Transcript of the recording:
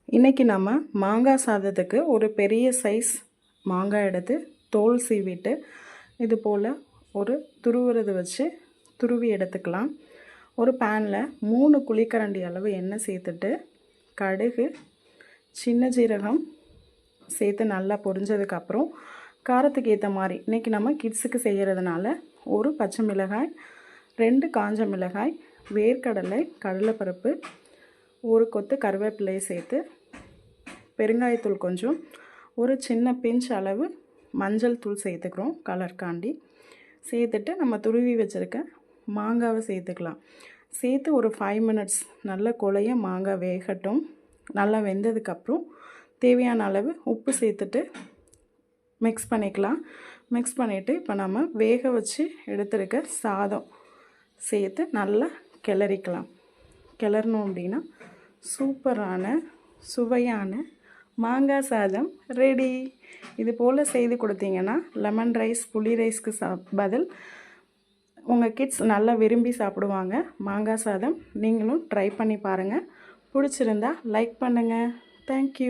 இன்றைக்கி நம்ம மாங்காய் சாதத்துக்கு ஒரு பெரிய சைஸ் மாங்காய் எடுத்து தோல் சீவிட்டு இது போல் ஒரு துருவுறது வச்சு துருவி எடுத்துக்கலாம். ஒரு பேனில் 3 குழிக்கரண்டி அளவு எண்ணெய் சேர்த்துட்டு கடுகு, சின்ன ஜீரகம் சேர்த்து நல்லா பொரிஞ்சதுக்கப்புறம் காரத்துக்கு ஏற்ற மாதிரி இன்றைக்கி நம்ம கிட்ஸுக்கு செய்கிறதுனால ஒரு பச்சை மிளகாய், 2 காஞ்ச மிளகாய், வேர்க்கடலை, கடலைப்பருப்பு, ஒரு கொத்து கருவேப்பிலையை சேர்த்து பெருங்காயத்தூள் கொஞ்சம், ஒரு சின்ன பிஞ்ச் அளவு மஞ்சள் தூள் சேர்த்துக்கிறோம் கலர்காண்டி. சேர்த்துட்டு நம்ம துருவி வச்சுருக்க மாங்காவை சேர்த்துக்கலாம். சேர்த்து ஒரு 5 மினிட்ஸ் நல்ல குழைய மாங்காய் வேகட்டும். நல்லா வெந்ததுக்கப்புறம் தேவையான அளவு உப்பு சேர்த்துட்டு மிக்ஸ் பண்ணிக்கலாம். மிக்ஸ் பண்ணிவிட்டு இப்போ நம்ம வேக வச்சு எடுத்துருக்க சாதம் சேர்த்து நல்லா கிளறிக்கலாம். கிளறணும் அப்படின்னா சூப்பரான சுவையான மாங்காய் சாதம் ரெடி. இது போல் செய்து கொடுத்தீங்கன்னா லெமன் ரைஸ், புளி ரைஸ்க்கு பதில் உங்கள் கிட்ஸ் நல்லா விரும்பி சாப்பிடுவாங்க. மாங்காய் சாதம் நீங்களும் ட்ரை பண்ணி பாருங்கள். பிடிச்சிருந்தா லைக் பண்ணுங்கள். தேங்க்யூ.